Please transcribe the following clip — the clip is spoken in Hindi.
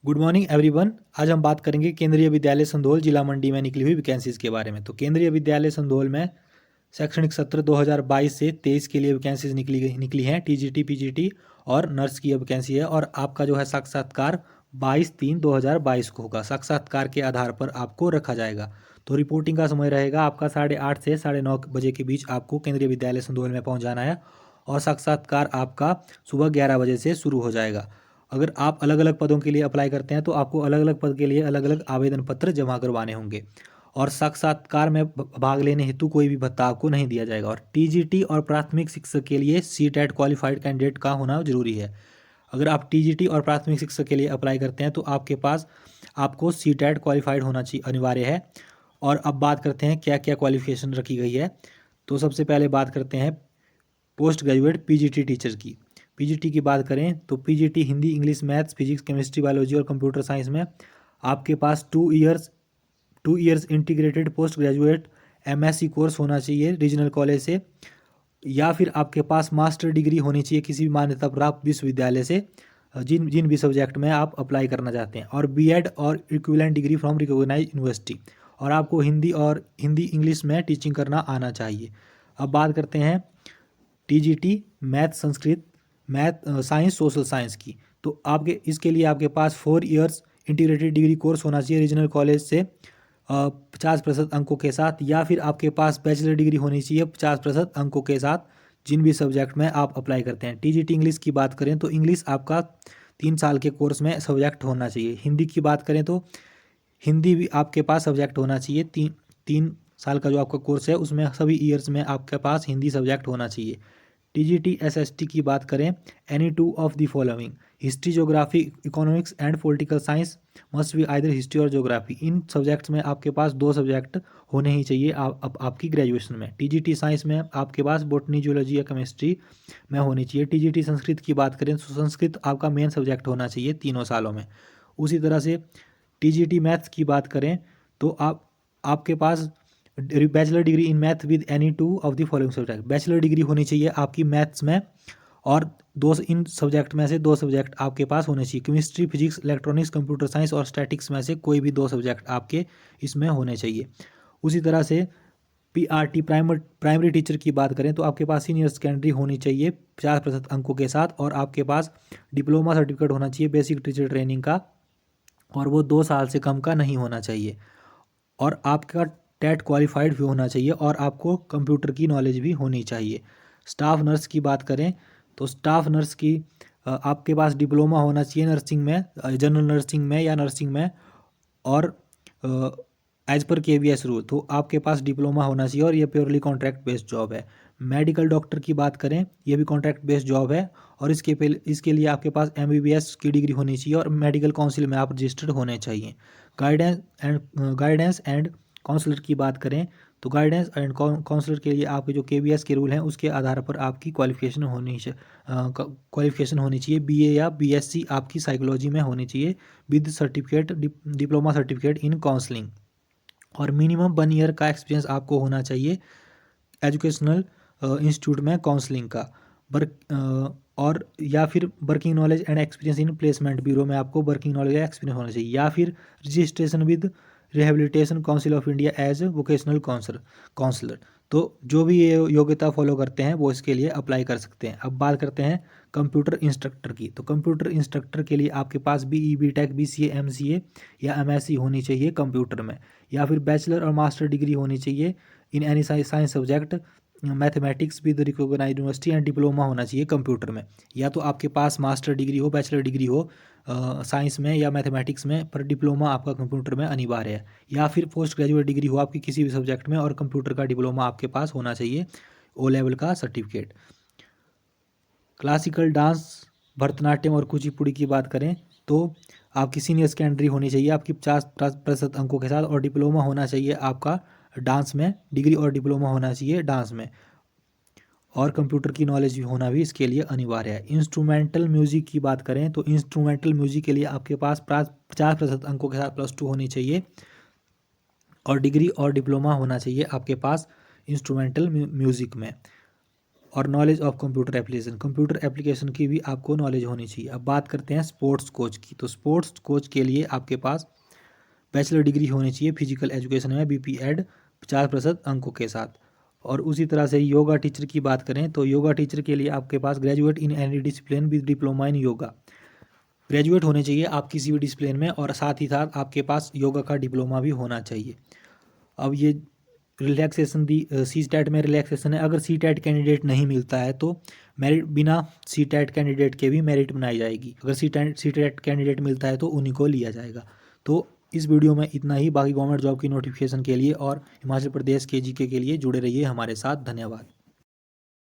Good morning everyone. आज हम बात करेंगे केंद्रीय विद्यालय संधोल जिला मंडी में निकली हुई वैकेंसीज के बारे में। तो केंद्रीय विद्यालय संधोल में शैक्षणिक सत्र 2022 से 23 के लिए वैकेंसीज निकली हैं। टीजीटी, पीजीटी और नर्स की वैकेंसी है। और आपका जो है साक्षात्कार 22/3/2022 को होगा। साक्षात्कार के आधार पर आपको रखा जाएगा। तो रिपोर्टिंग का समय रहेगा आपका 8:30 से 9:30 बजे के बीच आपको केंद्रीय विद्यालय संधोल में पहुंच जाना है। और साक्षात्कार आपका सुबह 11 बजे से शुरू हो जाएगा। अगर आप अलग अलग पदों के लिए अप्लाई करते हैं तो आपको अलग अलग पद के लिए अलग अलग आवेदन पत्र जमा करवाने होंगे। और साक्षात्कार में भाग लेने हेतु कोई भी भत्ता आपको नहीं दिया जाएगा। और टीजीटी और प्राथमिक शिक्षक के लिए सीटेट क्वालिफाइड कैंडिडेट का होना जरूरी है। अगर आप टीजीटी और प्राथमिक शिक्षक के लिए अप्लाई करते हैं तो आपके पास आपको सीटेट क्वालिफाइड होना चाहिए, अनिवार्य है। और अब बात करते हैं क्या क्या क्वालिफिकेशन रखी गई है। तो सबसे पहले बात करते हैं पोस्ट ग्रेजुएट पीजीटी टीचर की। पीजीटी की बात करें तो PGT Hindi, English, maths, physics, chemistry, biology और कंप्यूटर साइंस में आपके पास 2 years integrated post graduate MSc course होना चाहिए रीजनल कॉलेज से, या फिर आपके पास मास्टर डिग्री होनी चाहिए किसी भी मान्यता प्राप्त विश्वविद्यालय से, जिन जिन भी सब्जेक्ट में आप अप्लाई करना चाहते हैं। और बीएड और equivalent degree from recognised university. और आपको हिंदी इंग्लिश में टीचिंग करना आना चाहिए। अब बात करते हैं TGT math, Sanskrit, science, social science की। तो आपके इसके लिए आपके पास 4 इयर्स इंटीग्रेटेड डिग्री कोर्स होना चाहिए रीजनल कॉलेज से 50% अंकों के साथ, या फिर आपके पास बैचलर डिग्री होनी चाहिए 50% अंकों के साथ जिन भी सब्जेक्ट में आप अप्लाई करते हैं। टीजीटी इंग्लिश की बात करें तो इंग्लिश आपका 3 साल के कोर्स में सब्जेक्ट होना चाहिए। हिंदी की बात करें तो हिंदी भी आपके पास सब्जेक्ट होना चाहिए। 3 साल का जो आपका कोर्स है उसमें सभी ईयर्स में आपके पास हिंदी सब्जेक्ट होना चाहिए। टीजीटी एसएसटी की बात करें, any two of the following history, geography, economics and political science must be either history और ज्योग्राफी। इन सब्जेक्ट्स में आपके पास 2 सब्जेक्ट होने ही चाहिए आपकी ग्रेजुएशन में। टीजीटी साइंस में आपके पास बॉटनी, जूलॉजी या केमिस्ट्री में होनी चाहिए। टीजीटी संस्कृत की बात करें तो संस्कृत आपका मेन सब्जेक्ट होना चाहिए तीनों सालों में। उसी तरह से टीजीटी मैथ्स की बात करें तो आपके पास bachelor degree in math with any 2 of the following subject. Bachelor degree होनी चाहिए आपकी मैथ्स में, और इन सब्जेक्ट में से 2 सब्जेक्ट आपके पास होने चाहिए। Chemistry, physics, electronics, computer science और स्टैटिक्स में से कोई भी 2 सब्जेक्ट आपके इसमें होने चाहिए। उसी तरह से पीआरटी प्राइमरी टीचर की बात करें तो आपके पास सीनियर सेकेंडरी होनी चाहिए 50% अंकों के साथ, और आपके पास डिप्लोमा सर्टिफिकेट होना चाहिए बेसिक टीचर ट्रेनिंग का, और वो 2 साल से कम का नहीं होना चाहिए। और आपका टेट क्वालिफाइड भी होना चाहिए, और आपको कंप्यूटर की नॉलेज भी होनी चाहिए। स्टाफ नर्स की बात करें तो स्टाफ नर्स की आपके पास डिप्लोमा होना चाहिए नर्सिंग में, जनरल नर्सिंग में या नर्सिंग में, और एज पर केवीएस रूल तो आपके पास डिप्लोमा होना चाहिए, और ये प्योरली कॉन्ट्रैक्ट बेस्ड जॉब है। मेडिकल डॉक्टर की बात करें, ये भी कॉन्ट्रैक्ट बेस्ड जॉब है, और इसके लिए आपके पास एमबीबीएस की डिग्री होनी चाहिए, और मेडिकल काउंसिल में आप रजिस्टर्ड होने चाहिए। गाइडेंस एंड काउंसलर की बात करें तो गाइडेंस एंड काउंसलर के लिए आपके जो केवीएस के रूल हैं उसके आधार पर आपकी क्वालिफिकेशन होनी चाहिए। बीए या बीएससी आपकी साइकोलॉजी में होनी चाहिए with certificate, diploma certificate in counselling. और मिनिमम 1 ईयर का एक्सपीरियंस आपको होना चाहिए एजुकेशनल इंस्टीट्यूट में काउंसलिंग का। और या फिर working knowledge and experience in placement bureau में आपको वर्किंग नॉलेज या एक्सपीरियंस होना चाहिए, या फिर registration with rehabilitation council of India as vocational counsellor. तो जो भी ये योग्यता फॉलो करते हैं वो इसके लिए अप्लाई कर सकते हैं। अब बात करते हैं कंप्यूटर इंस्ट्रक्टर की। तो कंप्यूटर इंस्ट्रक्टर के लिए आपके पास बीई, बीटेक, बीसीए, एमसीए या एमएससी होनी चाहिए कंप्यूटर में, या फिर बैचलर और मास्टर डिग्री होनी चाहिए in any science subject, mathematics with recognised university, and diploma होना चाहिए कंप्यूटर में। या तो आपके पास मास्टर डिग्री हो, बैचलर डिग्री हो साइंस में या मैथमेटिक्स में, पर डिप्लोमा आपका कंप्यूटर में अनिवार्य है। या फिर पोस्ट ग्रेजुएट डिग्री हो आपकी किसी भी सब्जेक्ट में, और कंप्यूटर का डिप्लोमा आपके पास होना चाहिए, ओ लेवल का सर्टिफिकेट। क्लासिकल डांस, भरतनाट्यम और कुचिपुड़ी की बात करें तो आपकी सीनियर सेकेंडरी होनी चाहिए आपकी 50% अंकों के साथ, और डिप्लोमा होना चाहिए आपका डांस में, डिग्री और डिप्लोमा होना चाहिए डांस में, और कंप्यूटर की नॉलेज भी होना भी इसके लिए अनिवार्य है। इंस्ट्रूमेंटल म्यूजिक की बात करें तो इंस्ट्रूमेंटल म्यूजिक के लिए आपके पास 50% अंकों के साथ +2 होनी चाहिए, और डिग्री और डिप्लोमा होना चाहिए आपके पास इंस्ट्रूमेंटल म्यूजिक में। और knowledge of computer application, computer application की भी आपको नॉलेज होनी चाहिए। अब बात करते हैं स्पोर्ट्स कोच की। तो स्पोर्ट्स कोच के लिए आपके पास बैचलर डिग्री होनी चाहिए फिजिकल एजुकेशन में, बीपी एड 50% अंकों के साथ। और उसी तरह से योगा टीचर की बात करें तो योगा टीचर के लिए आपके पास graduate in any discipline with diploma in yoga, graduate होने चाहिए आप किसी भी डिसिप्लिन में, और साथ ही साथ आपके पास योगा का डिप्लोमा भी होना चाहिए। अब ये रिलैक्सेशन दी सी टैट में रिलैक्सेशन है, अगर सी टैट कैंडिडेट नहीं मिलता है तो मेरिट बिना सी टैट कैंडिडेट के भी मेरिट बनाई जाएगी, अगर सी टैट कैंडिडेट मिलता है तो उन्हीं को लिया जाएगा। तो इस वीडियो में इतना ही। बाकी गवर्नमेंट जॉब की नोटिफिकेशन के लिए और हिमाचल प्रदेश के जीके के लिए जुड़े रहिए हमारे साथ। धन्यवाद।